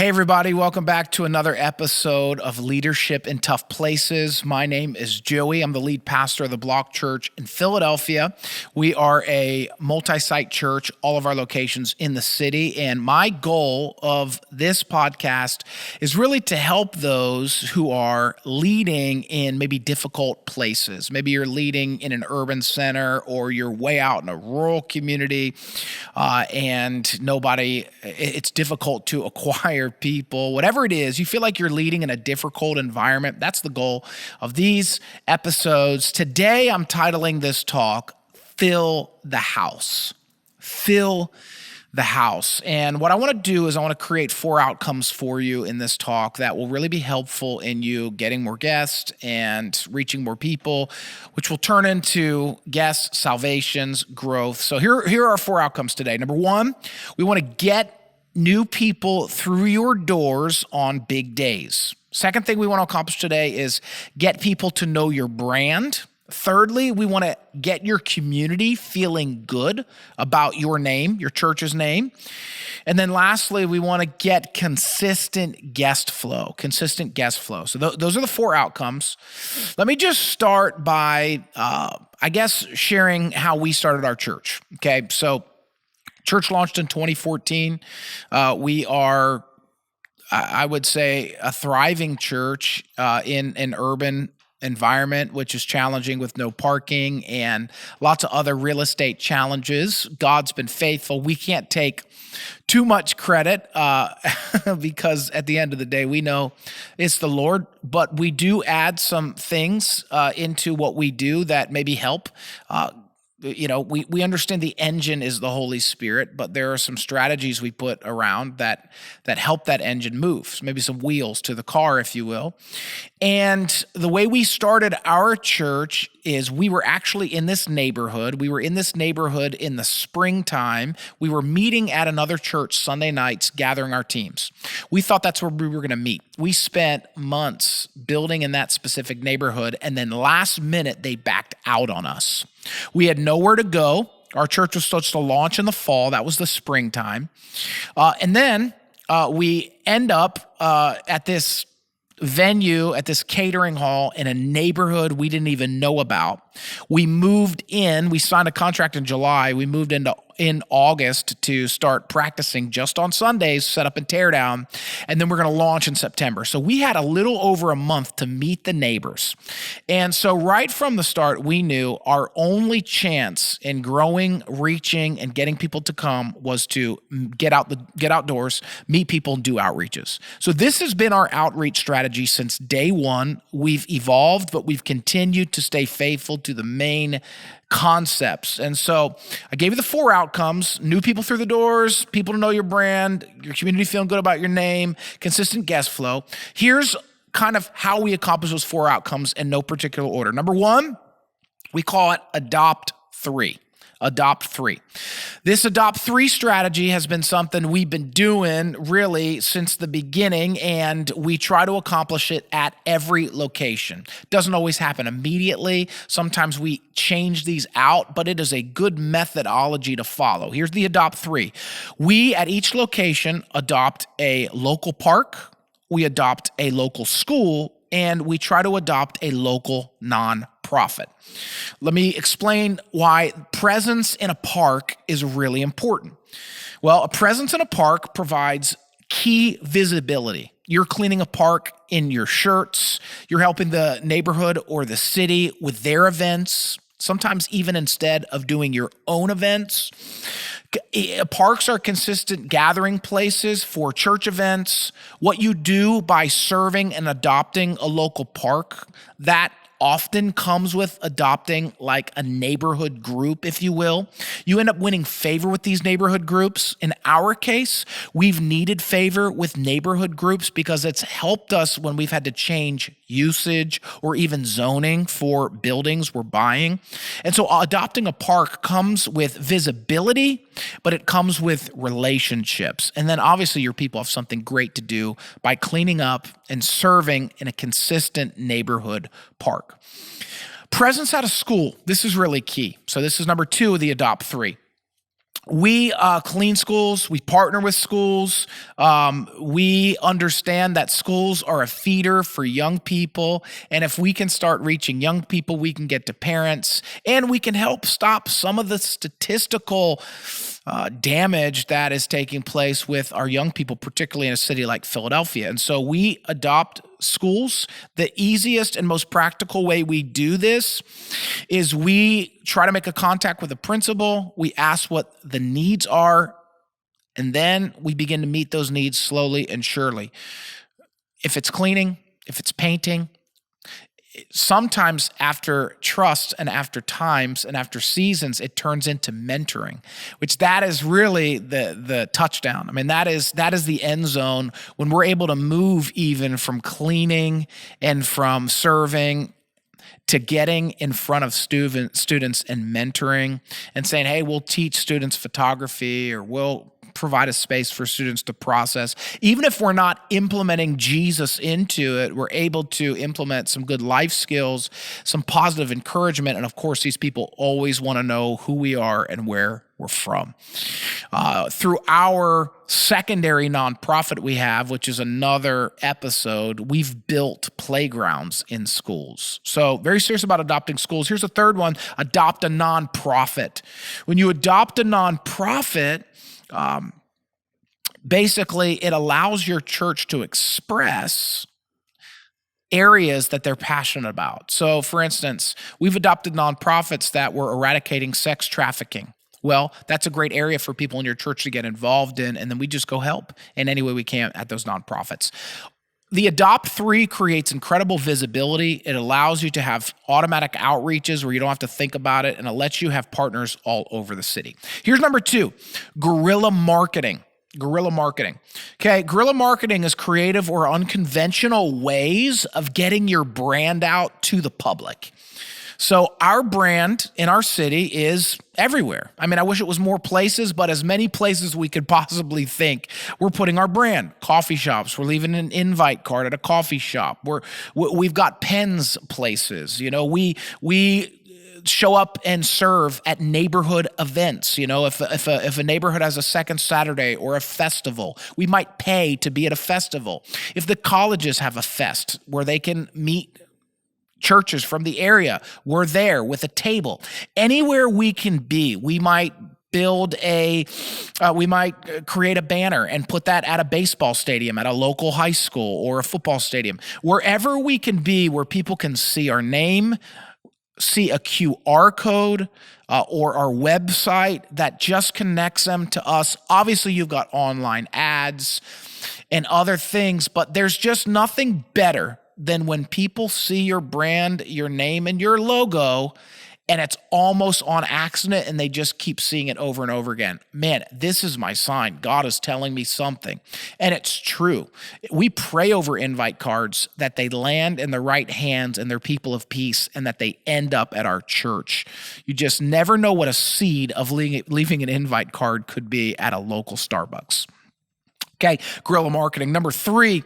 Hey, everybody, welcome back to another episode of Leadership in Tough Places. My name is Joey. I'm the lead pastor of the Block Church in Philadelphia. We are a multi-site church, all of our locations in the city. And my goal of this podcast is really to help those who are leading in maybe difficult places. Maybe you're leading in an urban center or you're way out in a rural community and it's difficult to acquire people, whatever it is, you feel like you're leading in a difficult environment. That's the goal of these episodes. Today, I'm titling this talk, Fill the House. Fill the house. And what I want to do is I want to create 4 outcomes for you in this talk that will really be helpful in you getting more guests and reaching more people, which will turn into guests, salvations, growth. So here are our 4 outcomes today. Number 1, we want to get new people through your doors on big days. Second thing we want to accomplish today is get people to know your brand. Thirdly, we want to get your community feeling good about your name, your church's name. And then lastly, we want to get consistent guest flow. So those are the 4 outcomes. Let me just start by, sharing how we started our church. Okay, so church launched in 2014. We are, I would say, a thriving church in an urban environment, which is challenging with no parking and lots of other real estate challenges. God's been faithful. We can't take too much credit because at the end of the day, we know it's the Lord, but we do add some things into what we do that maybe help. We understand the engine is the Holy Spirit, but there are some strategies we put around that help that engine move. So maybe some wheels to the car, if you will. And the way we started our church is we were actually in this neighborhood. We were in this neighborhood in the springtime. We were meeting at another church Sunday nights, gathering our teams. We thought that's where we were going to meet. We spent months building in that specific neighborhood, and then last minute, they backed out on us. We had nowhere to go. Our church was supposed to launch in the fall. That was the springtime. And then we end up at this venue, at this catering hall in a neighborhood we didn't even know about. We moved in. We signed a contract in July. We moved in August to start practicing just on Sundays, set up and tear down, and then we're going to launch in September. So we had a little over a month to meet the neighbors. And so right from the start, we knew our only chance in growing, reaching, and getting people to come was to get outdoors, meet people, and do outreaches. So this has been our outreach strategy since day one. We've evolved, but we've continued to stay faithful to the main concepts. And so I gave you the 4 outcomes: new people through the doors, people to know your brand, your community feeling good about your name, consistent guest flow. Here's kind of how we accomplish those 4 outcomes in no particular order. Number 1, we call it Adopt 3. Adopt 3. This Adopt 3 strategy has been something we've been doing really since the beginning, and we try to accomplish it at every location. Doesn't always happen immediately. Sometimes we change these out, but it is a good methodology to follow. Here's the Adopt 3. We, at each location, adopt a local park, we adopt a local school, and we try to adopt a local nonprofit. Let me explain why presence in a park is really important. Well, a presence in a park provides key visibility. You're cleaning a park in your shirts. You're helping the neighborhood or the city with their events, sometimes even instead of doing your own events. Parks are consistent gathering places for church events. What you do by serving and adopting a local park, that often comes with adopting like a neighborhood group, if you will. You end up winning favor with these neighborhood groups. In our case, we've needed favor with neighborhood groups because it's helped us when we've had to change usage or even zoning for buildings we're buying. And so adopting a park comes with visibility, but it comes with relationships. And then obviously your people have something great to do by cleaning up and serving in a consistent neighborhood park. Presence at a school. This is really key. So this is number 2 of the Adopt 3. We clean schools. We partner with schools. We understand that schools are a feeder for young people. And if we can start reaching young people, we can get to parents and we can help stop some of the statistical damage that is taking place with our young people, particularly in a city like Philadelphia. And so we adopt schools. The easiest and most practical way we do this is we try to make a contact with the principal. We ask what the needs are, and then we begin to meet those needs slowly and surely. If it's cleaning, if it's painting, sometimes after trust and after times and after seasons, it turns into mentoring, which that is really the touchdown. I mean, that is the end zone when we're able to move even from cleaning and from serving to getting in front of students and mentoring and saying, hey, we'll teach students photography, or we'll provide a space for students to process. Even if we're not implementing Jesus into it, we're able to implement some good life skills, some positive encouragement. And of course, these people always want to know who we are and where we're from. Through our secondary nonprofit we have, which is another episode, we've built playgrounds in schools. So very serious about adopting schools. Here's a third one: adopt a nonprofit. When you adopt a nonprofit, basically it allows your church to express areas that they're passionate about. So for instance, we've adopted nonprofits that were eradicating sex trafficking. Well, that's a great area for people in your church to get involved in, and then we just go help in any way we can at those nonprofits. The Adopt 3 creates incredible visibility. It allows you to have automatic outreaches where you don't have to think about it, and it lets you have partners all over the city. Here's number 2, guerrilla marketing. Guerrilla marketing. Okay, guerrilla marketing is creative or unconventional ways of getting your brand out to the public. So our brand in our city is everywhere. I mean, I wish it was more places, but as many places we could possibly think, we're putting our brand. Coffee shops, we're leaving an invite card at a coffee shop. We've got pens places. You know, we show up and serve at neighborhood events. You know, if a neighborhood has a second Saturday or a festival, we might pay to be at a festival. If the colleges have a fest where they can meet churches from the area, we're there with a table. Anywhere we can be, we might create a banner and put that at a baseball stadium, at a local high school or a football stadium. Wherever we can be, where people can see our name, see a QR code, or our website that just connects them to us. Obviously, you've got online ads and other things, but there's just nothing better than when people see your brand, your name, and your logo, and it's almost on accident, and they just keep seeing it over and over again. Man, this is my sign. God is telling me something. And it's true. We pray over invite cards that they land in the right hands and they're people of peace, and that they end up at our church. You just never know what a seed of leaving an invite card could be at a local Starbucks. Okay, guerrilla marketing. Number 3,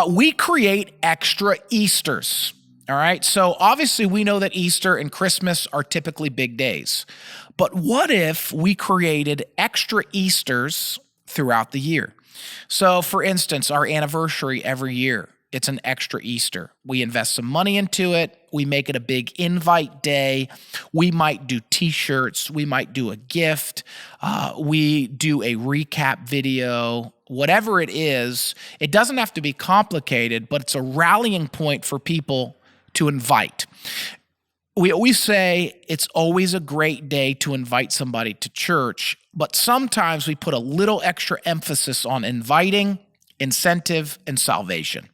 we create extra Easters. All right, so obviously we know that Easter and Christmas are typically big days. But what if we created extra Easters throughout the year? So for instance, our anniversary every year, it's an extra Easter. We invest some money into it. We make it a big invite day. We might do t-shirts. We might do a gift. We do a recap video. Whatever it is, it doesn't have to be complicated, but it's a rallying point for people to invite. We always say it's always a great day to invite somebody to church, but sometimes we put a little extra emphasis on inviting, incentive, and salvation.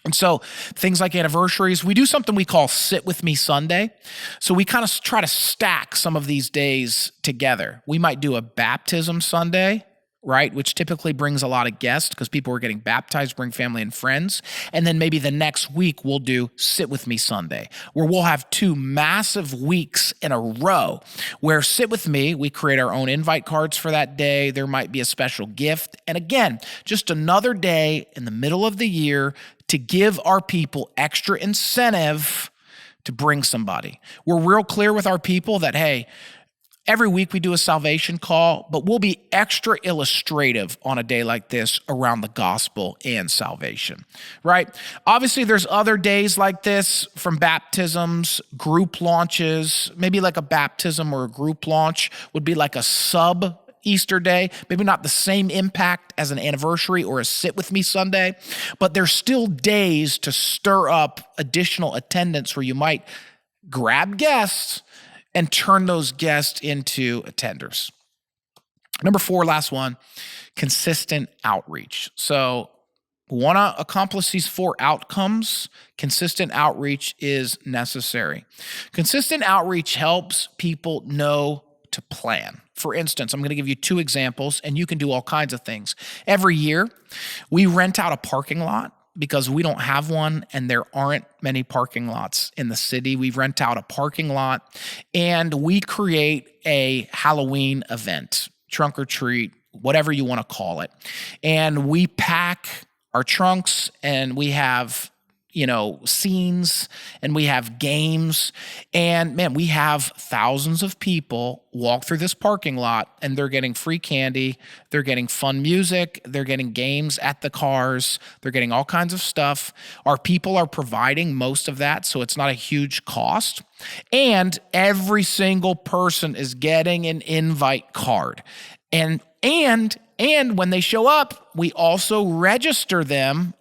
And so things like anniversaries, we do something we call Sit With Me Sunday. So we kind of try to stack some of these days together. We might do a baptism Sunday, right, which typically brings a lot of guests because people are getting baptized, bring family and friends. And then maybe the next week we'll do Sit With Me Sunday, where we'll have 2 massive weeks in a row where Sit With Me, we create our own invite cards for that day. There might be a special gift. And again, just another day in the middle of the year to give our people extra incentive to bring somebody. We're real clear with our people that, hey, Every week we do a salvation call, but we'll be extra illustrative on a day like this around the gospel and salvation, right? Obviously, there's other days like this, from baptisms, group launches, maybe like a baptism or a group launch would be like a sub Easter day, maybe not the same impact as an anniversary or a Sit With Me Sunday, but there's still days to stir up additional attendance where you might grab guests and turn those guests into attenders. Number 4, last one, consistent outreach. So want to accomplish these 4 outcomes, consistent outreach is necessary. Consistent outreach helps people know to plan. For instance, I'm going to give you 2 examples, and you can do all kinds of things. Every year, we rent out a parking lot because we don't have one and there aren't many parking lots in the city. We rent out a parking lot and we create a Halloween event, trunk or treat, whatever you want to call it. And we pack our trunks and we have scenes and we have games, and man, we have thousands of people walk through this parking lot and they're getting free candy, they're getting fun music, they're getting games at the cars, they're getting all kinds of stuff. Our people are providing most of that, so it's not a huge cost. And every single person is getting an invite card. And when they show up, we also register them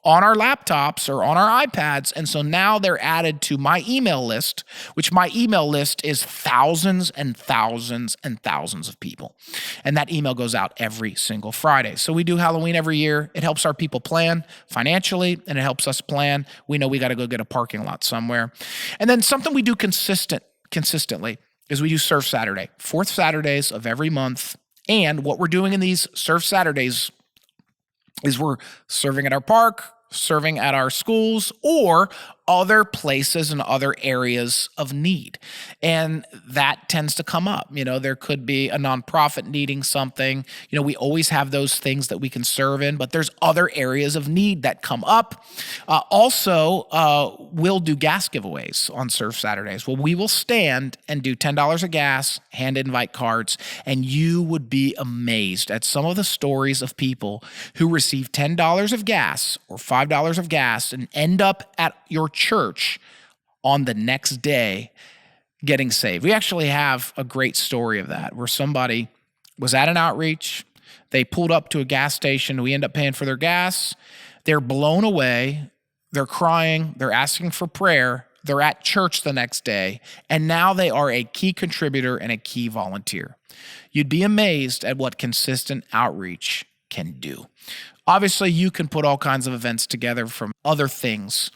on our laptops or on our iPads. And so now they're added to my email list, which my email list is thousands and thousands and thousands of people. And that email goes out every single Friday. So we do Halloween every year. It helps our people plan financially, and it helps us plan. We know we got to go get a parking lot somewhere. And then something we do consistently is we do Surf Saturday, 4th Saturdays of every month. And what we're doing in these Surf Saturdays is we're serving at our park, serving at our schools, or other places and other areas of need. And that tends to come up. There could be a nonprofit needing something. We always have those things that we can serve in, but there's other areas of need that come up. We'll do gas giveaways on Surf Saturdays. Well, we will stand and do $10 of gas, hand invite cards, and you would be amazed at some of the stories of people who receive $10 of gas or $5 of gas and end up at your church on the next day getting saved. We actually have a great story of that, where somebody was at an outreach, they pulled up to a gas station, we end up paying for their gas, they're blown away, they're crying, they're asking for prayer, they're at church the next day, and now they are a key contributor and a key volunteer. You'd be amazed at what consistent outreach can do. Obviously, you can put all kinds of events together from other things,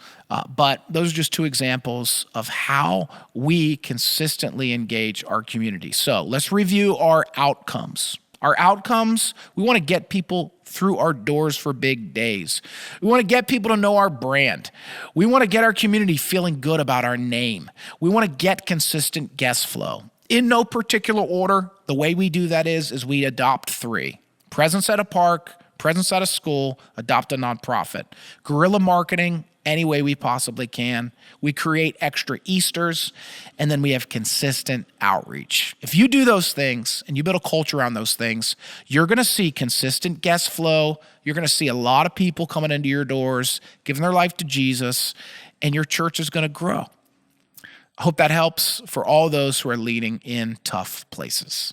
but those are just 2 examples of how we consistently engage our community. So let's review our outcomes. Our outcomes, we want to get people through our doors for big days. We want to get people to know our brand. We want to get our community feeling good about our name. We want to get consistent guest flow. In no particular order, the way we do that is we adopt 3. Presence at a park, presence at a school, adopt a nonprofit. Guerrilla marketing, any way we possibly can. We create extra Easters, and then we have consistent outreach. If you do those things and you build a culture around those things, you're going to see consistent guest flow. You're going to see a lot of people coming into your doors, giving their life to Jesus, and your church is going to grow. I hope that helps for all those who are leading in tough places.